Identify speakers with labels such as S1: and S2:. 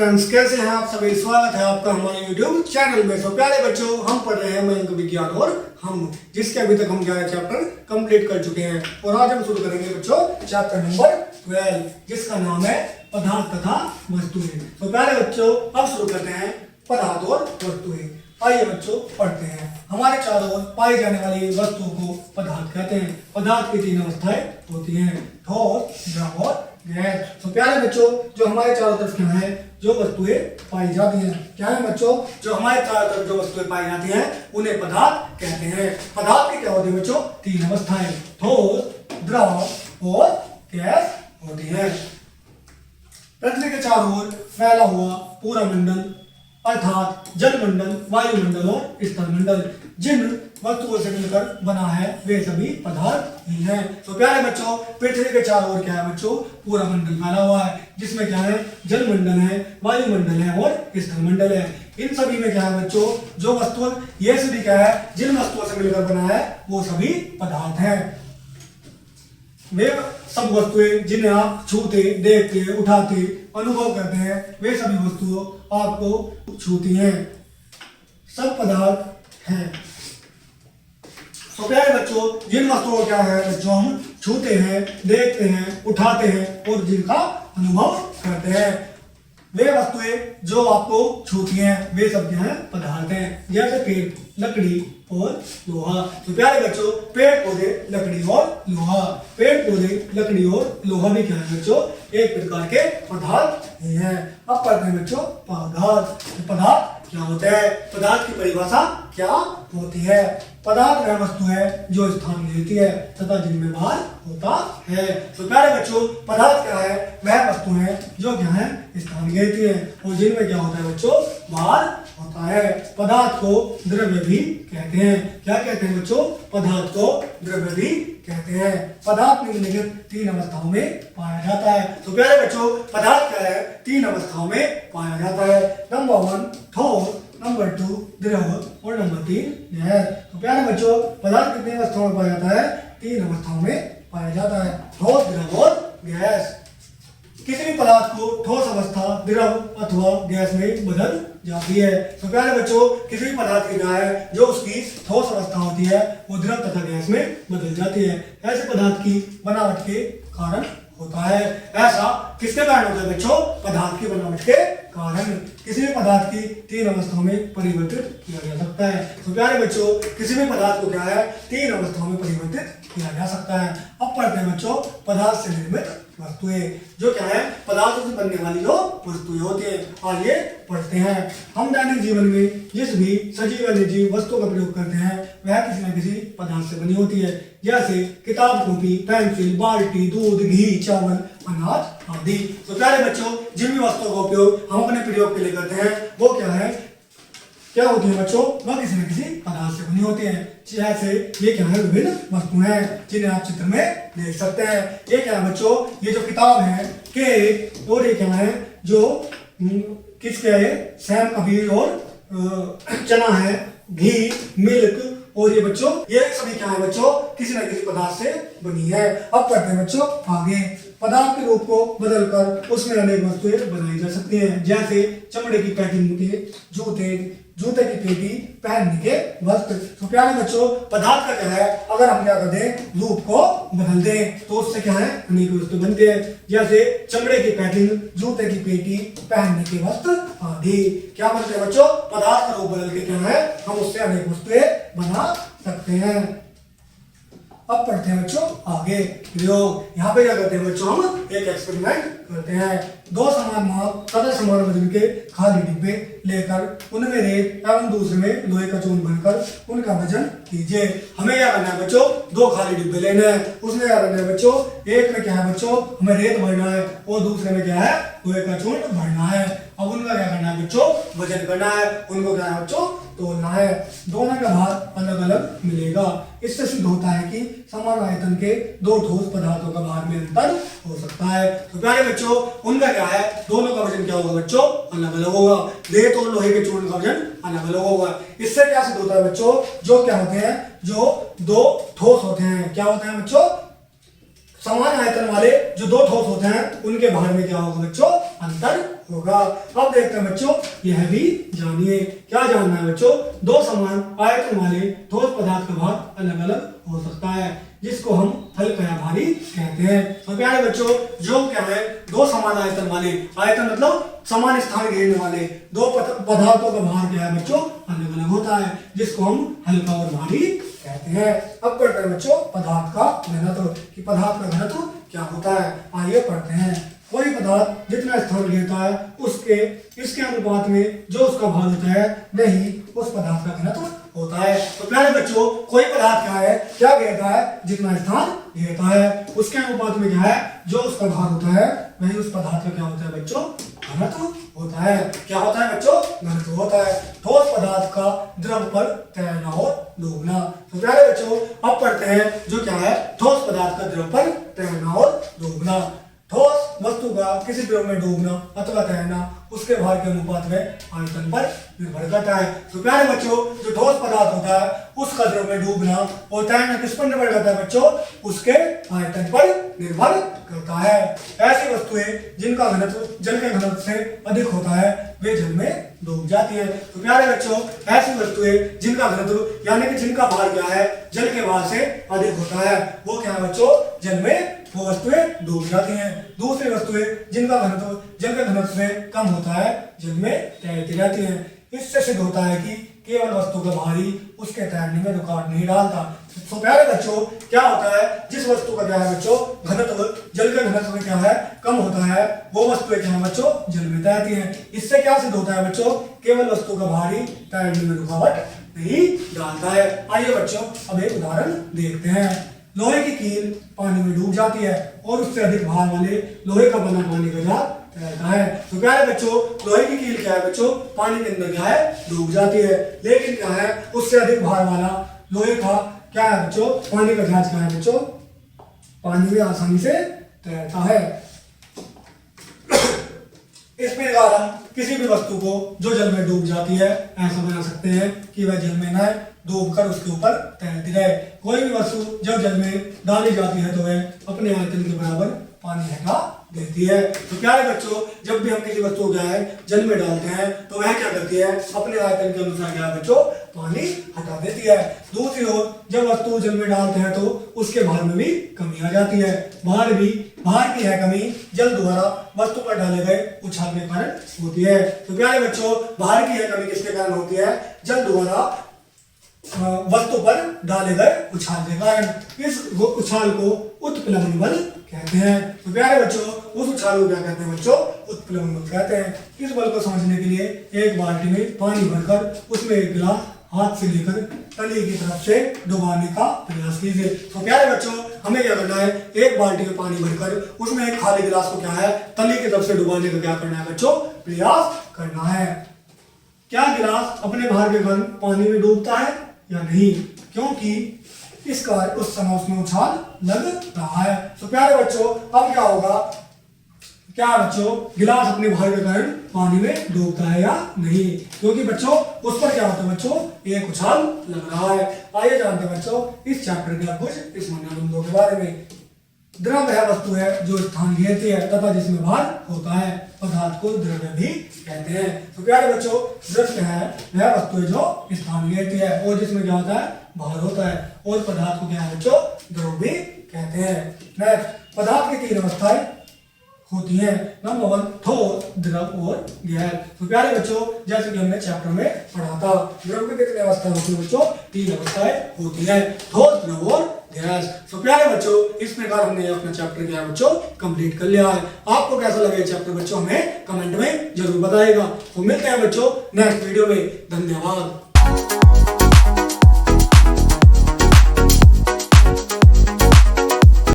S1: Friends, कैसे हैं आप सभी। स्वागत है आपका हमारे YouTube चैनल में। तो प्यारे बच्चों, हम पढ़ रहे हैं मयंक विज्ञान और हम, जिसके अभी तक हम 11 चैप्टर कंप्लीट कर चुके हैं और आज हम शुरू करेंगे बच्चों चैप्टर नंबर 12, जिसका नाम है पदार्थ तथा वस्तुएं। तो प्यारे बच्चों, अब शुरू करते हैं पदार्थ और वस्तुएं। आइए बच्चों पढ़ते हैं। हमारे चारों ओर पाई जाने वाली वस्तुओं को पदार्थ कहते हैं। पदार्थ की 3 अवस्थाएं होती हैं, ठोस, द्रव और गैस। तो प्यारे बच्चों, जो हमारे चारों तरफ क्या है, जो वस्तुएं पाई जाती हैं, क्या है बच्चों, जो हमारे चारों तरफ जो वस्तुएं पाई जाती हैं उन्हें पदार्थ कहते हैं। पदार्थ की क्या होती है बच्चों, 3 अवस्थाएं, ठोस, द्रव और गैस होती है। पृथ्वी के चारों ओर फैला हुआ पूरा मंडल अर्थात जलमंडल, वायुमंडल और स्थलमंडल जिन वस्तुओं से मिलकर बना है वे सभी पदार्थ ही हैं। तो प्यारे बच्चों, पृथ्वी के चारों ओर क्या है बच्चों, पूरा मंडल फैला हुआ है, जिसमें क्या है, जलमंडल है, वायुमंडल है और स्थलमंडल है। इन सभी में क्या है बच्चों, जो वस्तु ये सभी क्या है, जिन वस्तुओं से मिलकर बना है वो सभी पदार्थ हैं। वे सब वस्तुएं जिन्हें आप छूते, देखते, उठाते, अनुभव करते हैं, वे सभी वस्तुओं आपको छूती हैं, सब पदार्थ हैं। तो प्यारे बच्चों, जिन वस्तुओं को क्या है बच्चों, हम छूते हैं, देखते हैं, उठाते हैं और जिनका अनुभव करते हैं, वे वस्तुएं जो आपको छूती हैं वे सब क्या है, पदार्थ हैं। जैसे पेड़, लकड़ी और लोहा। तो प्यारे बच्चों, पेड़ पौधे, लकड़ी और लोहा, पेड़ पौधे, लकड़ी और लोहा भी क्या है बच्चों, एक प्रकार के पदार्थ ही हैं। अब पढ़ते हैं बच्चों पदार्थ। तो पदार्थ क्या होता है, पदार्थ की परिभाषा क्या होती है। पदार्थ वह वस्तु है जो स्थान लेती है तथा जिनमें भार होता है। तो प्यारे बच्चों, पदार्थ क्या है, वह वस्तु है जो क्या है, स्थान लेती है और जिनमें क्या होता है बच्चों, भार होता है। पदार्थ को द्रव्य भी कहते हैं। क्या कहते हैं बच्चों, पदार्थ को द्रव्य भी कहते हैं। पदार्थ निम्नलिखित 3 अवस्थाओं में पाया जाता है। तो प्यारे बच्चों, पदार्थ क्या है, 3 अवस्थाओं में पाया जाता है। नंबर 1 ठोस, नंबर 2 द्रव और नंबर 3 गैस। तो प्यारे बच्चों, पदार्थ कितनी अवस्थाओं में पाया जाता है, 3 अवस्थाओं में पाया जाता है, ठोस, द्रव और गैस। किसी भी पदार्थ को ठोस अवस्था, द्रव अथवा गैस में बदल जाती है। तो प्यारे बच्चों, किसी भी पदार्थ की क्या है, जो उसकी ठोस अवस्था होती है वो द्रव तथा गैस में बदल जाती है। ऐसे पदार्थ की बनावट के कारण होता है। ऐसा किसके कारण होता है बच्चों, पदार्थ की बनावट के कारण। किसी भी पदार्थ की 3 अवस्थाओं में परिवर्तित किया जा सकता है। तो प्यारे बच्चों, किसी भी पदार्थ को क्या है, 3 अवस्थाओं में परिवर्तित किया जा सकता है। अब पढ़ते हैं बच्चों पदार्थ से निर्मित वस्तुएं, जो क्या है, पदार्थों से बनने वाली जो वस्तुएं होती है। आइए पढ़ते हैं। हम दैनिक जीवन में जिस भी सजीव या निर्जीव वस्तु का प्रयोग करते हैं वह किसी न किसी पदार्थ से बनी होती है। जैसे किताब, कॉपी, पेंसिल, बाल्टी, दूध, घी, चावल, अनाज आदि। तो प्यारे बच्चों, जिन भी वस्तुओं का उपयोग हम अपने प्रयोग के लिए करते हैं वो क्या है, क्या होती है बच्चों, वह किसी न किसी पदार्थ से बनी होती है। जैसे ये क्या है, विभिन्न वस्तुएं हैं जिन्हें आप चित्र में देख सकते हैं। ये क्या है बच्चों, ये जो किताब है, केक, और ये क्या है, जो किसके है, सैम, कबीर और चना है, घी, मिल्क, और ये बच्चों, ये सभी क्या है बच्चों, किसी न किसी पदार्थ से बनी है। अब पढ़ते हैं बच्चों आगे। पदार्थ के रूप को बदलकर उसमें अनेक वस्तुएं बनाई जा सकती हैं। जैसे चमड़े की पैकिंग के जूते, जूते की पेटी, पहनने के वस्त्र। तो प्यारे बच्चों, पदार्थ का क्या है, अगर हम क्या कर दें, रूप को बदल दें तो उससे क्या है, अनेक वस्तु बनते हैं। जैसे चमड़े की पैकिंग, जूते की पेटी, पहनने के वस्त्र आदि। क्या बनते हैं बच्चों, पदार्थ का रूप बदल के क्या है, हम उससे अनेक वस्तुएं बना सकते हैं। अब पढ़ते हैं बच्चों आगे प्रयोग। यहाँ पे क्या करते हैं बच्चों, हम एक एक्सपेरिमेंट करते हैं। 2 समान माप तथा समान वजन के खाली डिब्बे लेकर उनमें रेत एवं दूसरे में लोहे का चूर्ण भरकर उनका वजन कीजिए। हमें क्या करना है बच्चों, 2 खाली डिब्बे लेने हैं। उसमें क्या करना है बच्चों, एक में क्या है बच्चों, हमें रेत भरना है और दूसरे में क्या है, लोहे का चूर्ण भरना है। अब उनका क्या करना है बच्चों, वजन करना है, उनको क्या है बच्चों, तोलना है। दोनों का भार अलग अलग मिलेगा। इससे सिद्ध होता है कि समान आयतन के 2 ठोस पदार्थों का भार में अंतर हो सकता है। तो प्यारे बच्चों, उनका क्या है, दोनों का वजन क्या होगा बच्चों, अलग अलग होगा। रेत और लोहे के चूर्ण का वजन अलग अलग होगा। इससे क्या सिद्ध होता है बच्चों, जो क्या होते हैं, जो 2 ठोस होते हैं, क्या होते हैं बच्चों, समान आयतन वाले जो 2 ठोस होते हैं उनके भार में क्या होगा बच्चों, अंतर होगा। अब देखते हैं बच्चों, यह भी जानिए। क्या जानना है बच्चों? दो समान आयतन वाले ठोस पदार्थ का भार अलग अलग हो सकता है, जिसको हम हल्का या भारी कहते हैं। तो प्यारे बच्चों, जो क्या है, दो समान आयतन वाले, आयतन मतलब समान स्थान घेरने वाले दो पदार्थों का भार क्या है बच्चों? अलग अलग होता है, जिसको हम हल्का और भारी कहते हैं। अब पढ़ते हैं बच्चों पदार्थ का घनत्व, कि पदार्थ का घनत्व क्या होता है। आइए पढ़ते हैं। कोई पदार्थ जितना स्थान घेरता है उसके इसके अनुपात में जो उसका भार होता है वही उस पदार्थ का घनत्व होता है। तो प्यारे बच्चों, कोई पदार्थ क्या घेरता है? जितना स्थान घेरता है उसके अनुपात में क्या है, जो उसका भार होता है वही उस पदार्थ का क्या होता है बच्चों? घनत्व होता है। क्या होता है बच्चों? घनत्व होता है। ठोस पदार्थ का द्रव पर तैरना और डूबना। तो प्यारे बच्चों, अब पढ़ते हैं जो क्या है, ठोस पदार्थ का द्रव पर तैरना और डूबना। ठोस वस्तु का किसी द्रव में डूबना अथवा तैरना उसके भार के अनुपात में आयतन पर निर्भर करता है। तो प्यारे बच्चों, जो ठोस पदार्थ होता है उसका द्रव में डूबना और तैरना किस पर निर्भर करता है बच्चों? उसके आयतन पर निर्भर करता है। ऐसी वस्तुएं जिनका घनत्व जल के घनत्व से अधिक होता है वे जल में डूब जाती है। तो प्यारे बच्चों, ऐसी वस्तुएं जिनका घनत्व यानी कि जिनका भार क्या है, जल के भार से अधिक होता है, वो क्या है बच्चों? जल में वो वस्तुएं डूब जाती हैं। दूसरी वस्तुएं जिनका घनत्व जल के घनत्व से कम होता है जल में तैरती रहती हैं। इससे सिद्ध होता है कि केवल वस्तु का भारी उसके तैरने में रुकावट नहीं डालता। तो प्यारे बच्चों, क्या होता है, जिस वस्तु का क्या है बच्चों? घनत्व जल के घनत्व में क्या है? कम होता है, वो वस्तुएं क्या है बच्चों? जल में तैरती हैं। इससे क्या सिद्ध होता है बच्चों? केवल वस्तु का भारी तैरने में रुकावट नहीं डालता है। आइए बच्चों, अब एक उदाहरण देखते हैं। लोहे की कील पानी में डूब जाती है और उससे अधिक भार वाले लोहे का बना पानी का जहाज तैरता है। तो प्यारे बच्चों, लोहे की कील क्या है बच्चों? पानी के अंदर क्या है? डूब जाती है। लेकिन क्या है, उससे अधिक भार वाला लोहे का क्या है बच्चों? पानी का जहाज क्या है बच्चों? पानी में आसानी से तैरता है। इस प्रकार हम किसी भी वस्तु को जो जल में डूब जाती है ऐसा बना सकते हैं कि वह जल में न डूबकर उसके ऊपर तैरती रहे। कोई भी वस्तु जब जल में डाली जाती है तो वह अपने आयतन के बराबर पानी हटा देती है। तो प्यारे बच्चों, जब भी हम किसी वस्तु को क्या है जल में डालते हैं तो वह क्या करती है? अपने आयतन के अनुसार क्या है बच्चों? पानी हटा देती है। दूसरी ओर जब वस्तु जल में डालते हैं तो उसके भार में भी कमी आ जाती है। भार की है कमी जल द्वारा वस्तु पर डाले गए उछाल के कारण होती है। तो प्यारे बच्चों, भार की है कमी किसके कारण होती है? जल द्वारा वस्तु पर डाले गए उछाल के कारण। इस उछाल को उत्प्लवन बल कहते हैं। तो प्यारे बच्चों, उस उछाल को क्या कहते हैं बच्चों? उत्प्लवन बल कहते हैं। इस बल को समझने के लिए एक बाल्टी में पानी भरकर उसमें एक गिलास हाथ से लेकर तली की तरफ से डुबाने का प्रयास कीजिए। तो प्यारे बच्चों, हमें क्या करना है? एक बाल्टी में पानी भरकर उसमें एक खाली गिलास को क्या है? तली की तरफ से डुबाने का क्या करना है बच्चों? प्रयास करना है। क्या गिलास अपने भार के कारण पानी में डूबता है या नहीं? क्योंकि इसका उस समय उसमें उछाल लग रहा है। तो प्यारे बच्चों, अब क्या होगा? क्या बच्चों, गिलास अपने भार के कारण पानी में डूबता है या नहीं? क्योंकि बच्चों उस पर क्या होता है बच्चों? एक उछाल लग रहा है। आइए जानते हैं बच्चों इस चैप्टर के कुछ इस मानदंडों के बारे में। द्रव वह वस्तु है जो स्थान घेरती है तथा जिसमें भार होता है। पदार्थ को द्रव्य भी कहते हैं। तो प्यारे बच्चों, द्रव क्या है? वह वस्तु है जो स्थान घेरती है और जिसमें क्या होता है? भार होता है। और पदार्थ को क्या है बच्चों? द्रव भी कहते हैं। नेक्स्ट, पदार्थ की तीन अवस्थाएं होती है। नंबर 1 ठोस, द्रव और गैस। तो प्यारे बच्चों, जैसे कि हमने चैप्टर में पढ़ा था, द्रव की कितनी अवस्थाएं होती है बच्चों? तीन अवस्थाएं होती है, ठोस, द्रव और गैस। तो प्यारे बच्चों, इस प्रकार हमने अपना चैप्टर क्या है बच्चों? कंप्लीट कर लिया है। आपको कैसा लगे चैप्टर बच्चों? हमें कमेंट में जरूर बताइएगा। तो मिलते हैं बच्चों नेक्स्ट वीडियो में। धन्यवाद।